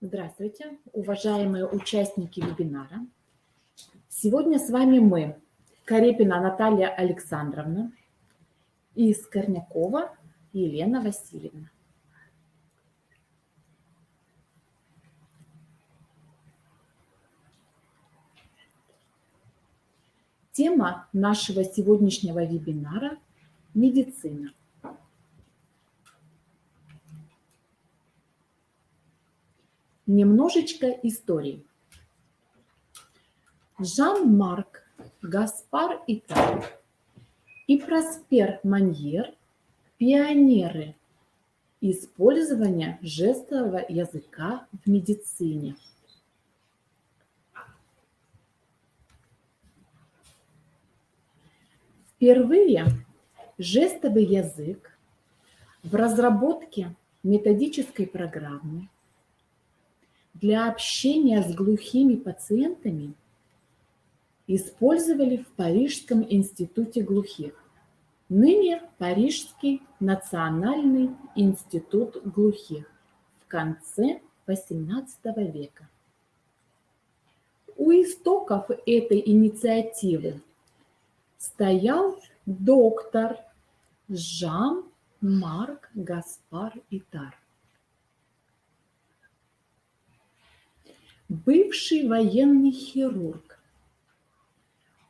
Здравствуйте, уважаемые участники вебинара. Сегодня с вами мы, Карепина Наталья Александровна и Скорнякова Елена Васильевна. Тема нашего сегодняшнего вебинара – медицина. Немножечко истории. Жан-Марк Гаспар Итар и Проспер Маньер – пионеры использования жестового языка в медицине. Впервые жестовый язык в разработке методической программы для общения с глухими пациентами использовали в Парижском институте глухих, ныне Парижский национальный институт глухих, в конце XVIII века. У истоков этой инициативы стоял доктор Жан-Марк Гаспар Итар, бывший военный хирург,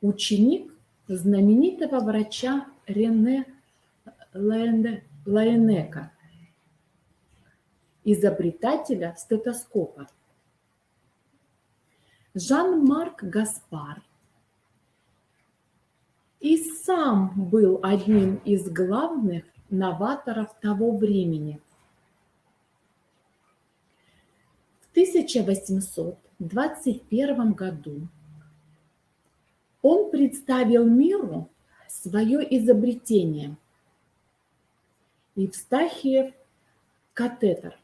ученик знаменитого врача Рене Лаенека, изобретателя стетоскопа. Жан-Марк Гаспар и сам был одним из главных новаторов того времени. В 1821 году он представил миру свое изобретение – Евстахиев катетер,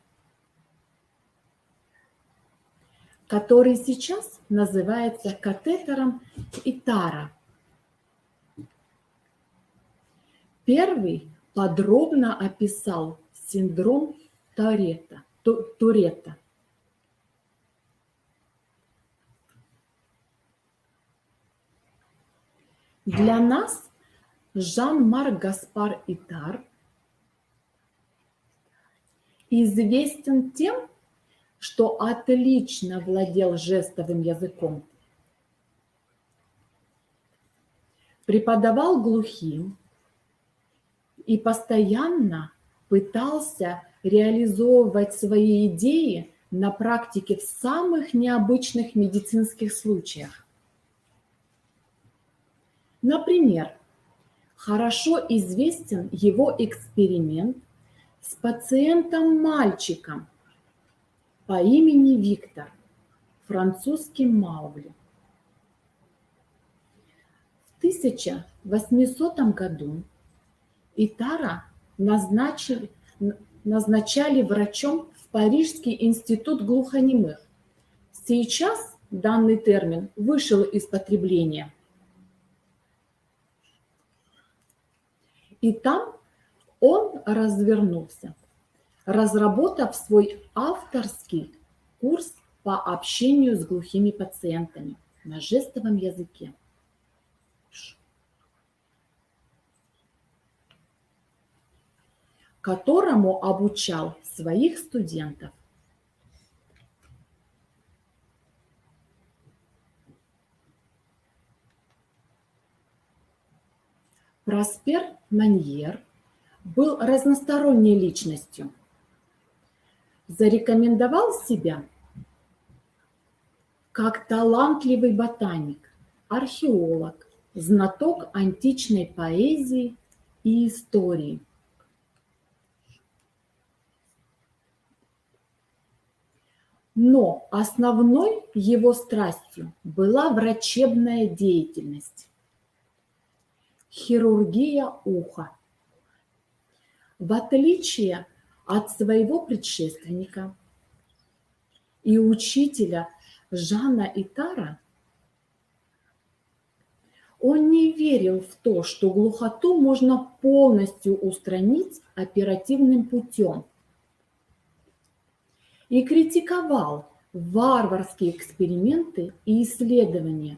который сейчас называется катетером Итара. Первый подробно описал синдром Туретта. Для нас Жан-Марк Гаспар Итар известен тем, что отлично владел жестовым языком, преподавал глухим и постоянно пытался реализовывать свои идеи на практике в самых необычных медицинских случаях. Например, хорошо известен его эксперимент с пациентом-мальчиком по имени Виктор, французским Маугли. В 1800 году Итара назначали врачом в Парижский институт глухонемых. Сейчас данный термин вышел из потребления. И там он развернулся, разработав свой авторский курс по общению с глухими пациентами на жестовом языке. Которому обучал своих студентов. Проспер Маньер был разносторонней личностью. Зарекомендовал себя как талантливый ботаник, археолог, знаток античной поэзии и истории. Но основной его страстью была врачебная деятельность. Хирургия уха. В отличие от своего предшественника и учителя Жана Итара, он не верил в то, что глухоту можно полностью устранить оперативным путем. и критиковал варварские эксперименты и исследования,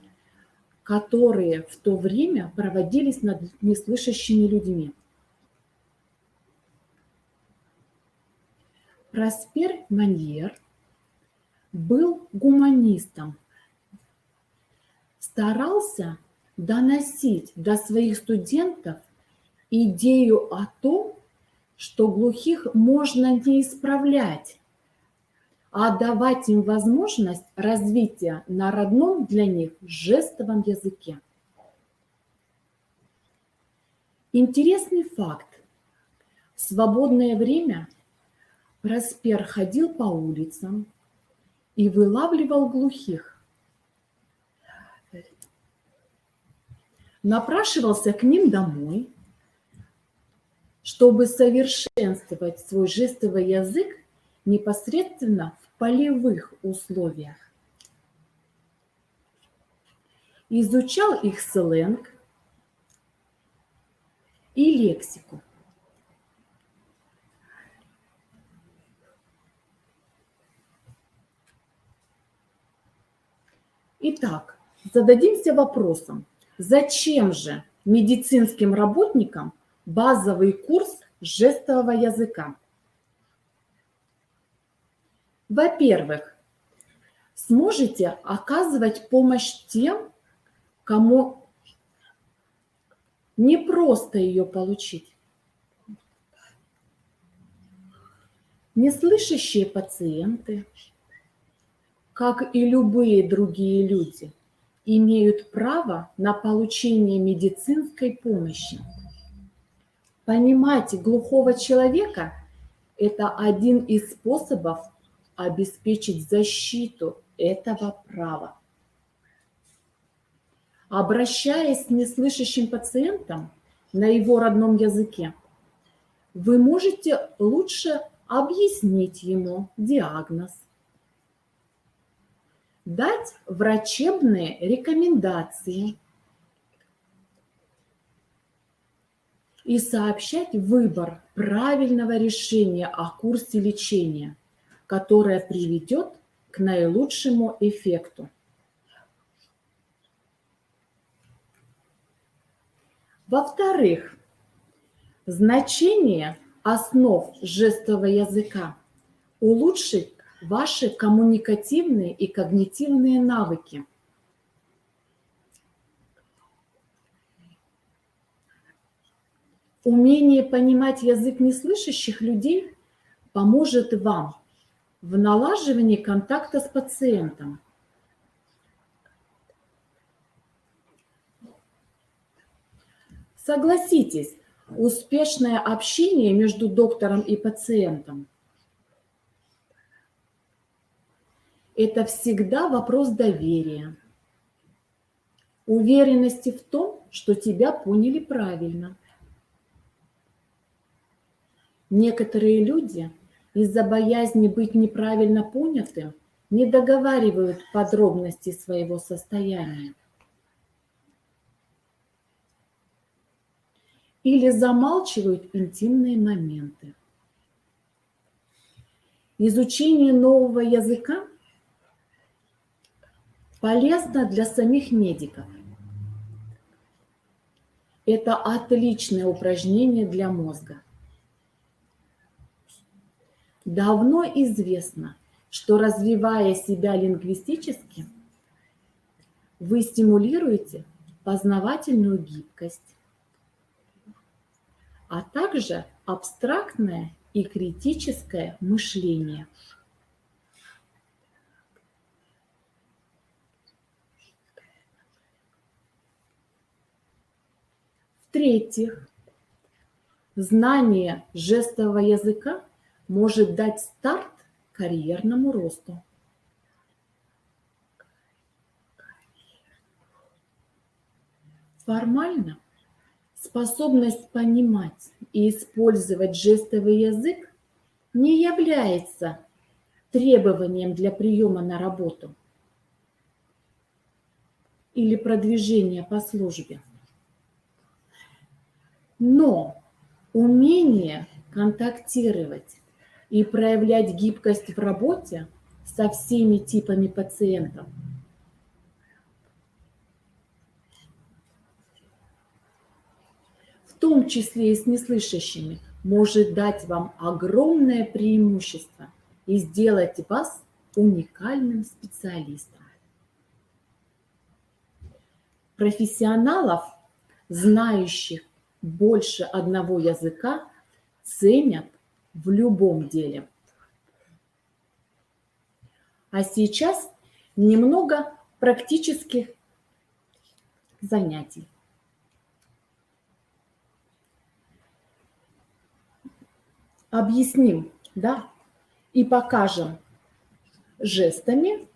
которые в то время проводились над неслышащими людьми. Проспер Маньер был гуманистом, старался доносить до своих студентов идею о том, что глухих можно не исправлять, а давать им возможность развития на родном для них жестовом языке. Интересный факт. В свободное время Проспер ходил по улицам и вылавливал глухих. Напрашивался к ним домой, чтобы совершенствовать свой жестовый язык непосредственно в полевых условиях. Изучал их сленг и лексику. Итак, зададимся вопросом, зачем же медицинским работникам базовый курс жестового языка? Во-первых, сможете оказывать помощь тем, кому не просто ее получить. Неслышащие пациенты, как и любые другие люди, имеют право на получение медицинской помощи. Понимать глухого человека – это один из способов обеспечить защиту этого права. Обращаясь с неслышащим пациентом на его родном языке, вы можете лучше объяснить ему диагноз, дать врачебные рекомендации и сообщать выбор правильного решения о курсе лечения, которое приведет к наилучшему эффекту. Во-вторых, значение основ жестового языка улучшит ваши коммуникативные и когнитивные навыки. Умение понимать язык неслышащих людей поможет вам в налаживании контакта с пациентом. Согласитесь, успешное общение между доктором и пациентом – это всегда вопрос доверия, уверенности в том, что тебя поняли правильно. Некоторые люди из-за боязни быть неправильно понятым не договаривают подробности своего состояния или замалчивают интимные моменты. Изучение нового языка полезно для самих медиков. Это отличное упражнение для мозга. Давно известно, что развивая себя лингвистически, вы стимулируете познавательную гибкость, а также абстрактное и критическое мышление. В-третьих, знание жестового языка может дать старт карьерному росту. Формально способность понимать и использовать жестовый язык не является требованием для приема на работу или продвижения по службе. Но умение контактировать и проявлять гибкость в работе со всеми типами пациентов. В том числе и с неслышащими, может дать вам огромное преимущество и сделать вас уникальным специалистом. Профессионалов, знающих больше одного языка, ценят в любом деле. А сейчас немного практических занятий. Объясним, да, и покажем жестами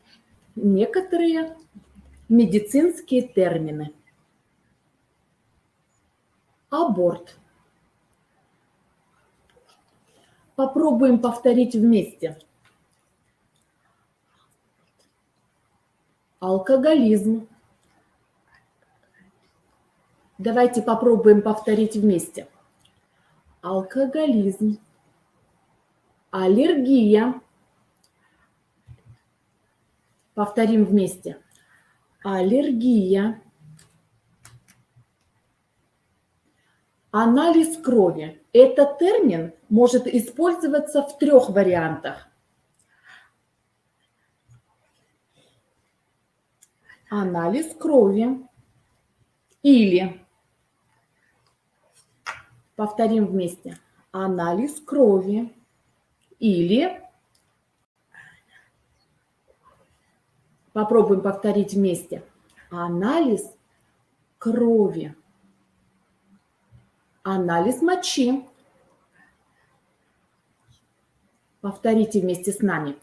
некоторые медицинские термины. Аборт. Попробуем повторить вместе. Алкоголизм. Давайте попробуем повторить вместе. Алкоголизм. Аллергия. Повторим вместе. Аллергия. Анализ крови. Этот термин может использоваться в 3 вариантах. Анализ крови. Или, повторим вместе, анализ крови. Или, попробуем повторить вместе, анализ крови. Анализ мочи. Повторите вместе с нами.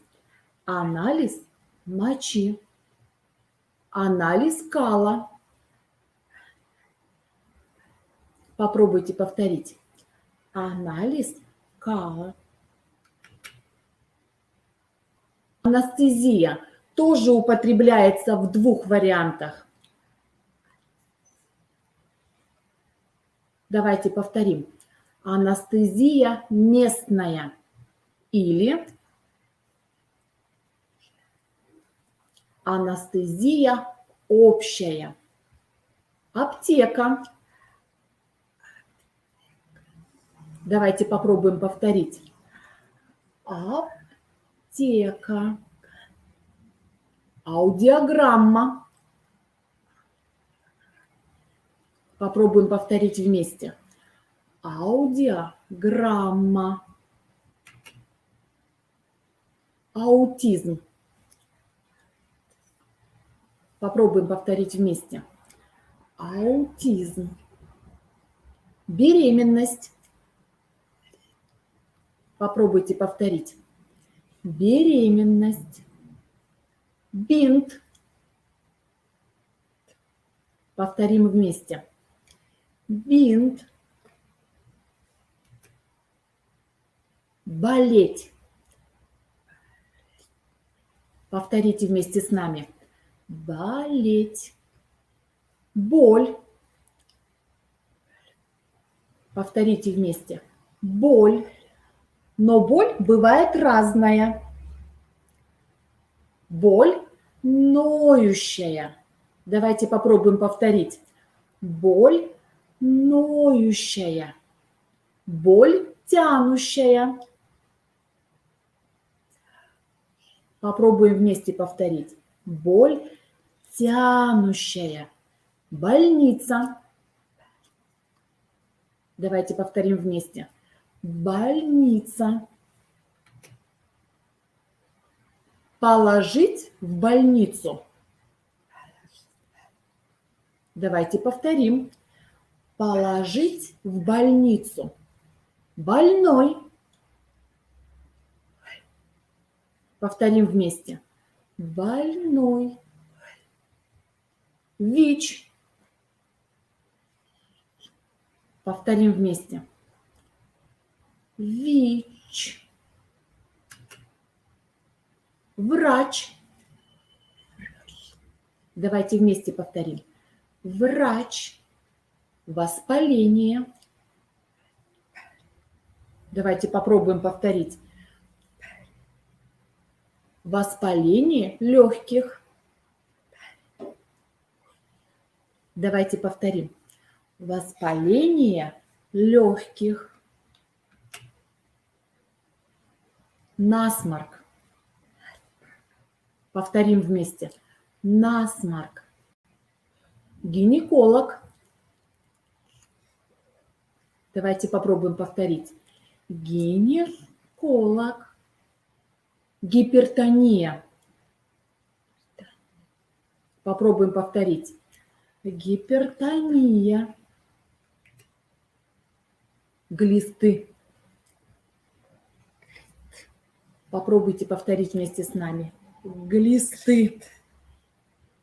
Анализ мочи. Анализ кала. Попробуйте повторить. Анализ кала. Анестезия тоже употребляется в 2 вариантах. Давайте повторим. Анестезия местная. Или анестезия общая. Аптека. Давайте попробуем повторить. Аптека. Аудиограмма. Попробуем повторить вместе. Аудиограмма. Аутизм. Попробуем повторить вместе. Аутизм. Беременность. Попробуйте повторить. Беременность. Бинт. Повторим вместе. Бинт. Болеть. Повторите вместе с нами. Болеть. Боль. Повторите вместе. Боль. Но боль бывает разная. Боль ноющая. Давайте попробуем повторить. Боль ноющая. Боль тянущая. Попробуем вместе повторить. Боль тянущая. Больница. Давайте повторим вместе. Больница. Положить в больницу. Давайте повторим. Положить в больницу. Больной. Повторим вместе. Больной. ВИЧ. Повторим вместе. ВИЧ. Врач. Давайте вместе повторим. Врач. Воспаление. Давайте попробуем повторить. Воспаление легких. Давайте повторим. Воспаление легких. Насморк. Повторим вместе. Насморк. Гинеколог. Давайте попробуем повторить. Гинеколог. Гипертония. Попробуем повторить. Гипертония. Глисты. Попробуйте повторить вместе с нами. Глисты.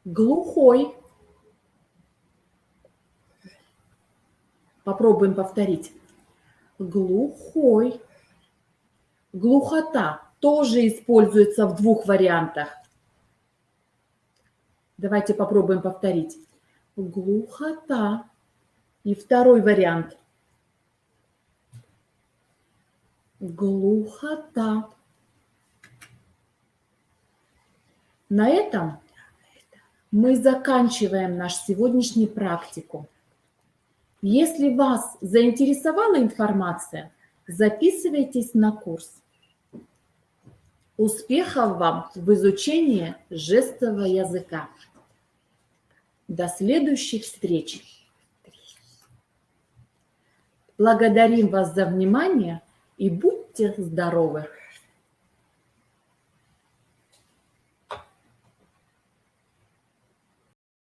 Глухой. Попробуем повторить. Глухой. Глухота тоже используется в двух вариантах. Давайте попробуем повторить. Глухота. И второй вариант. Глухота. На этом мы заканчиваем нашу сегодняшнюю практику. Если вас заинтересовала информация, записывайтесь на курс. Успехов вам в изучении жестового языка. До следующих встреч. Благодарим вас за внимание и будьте здоровы!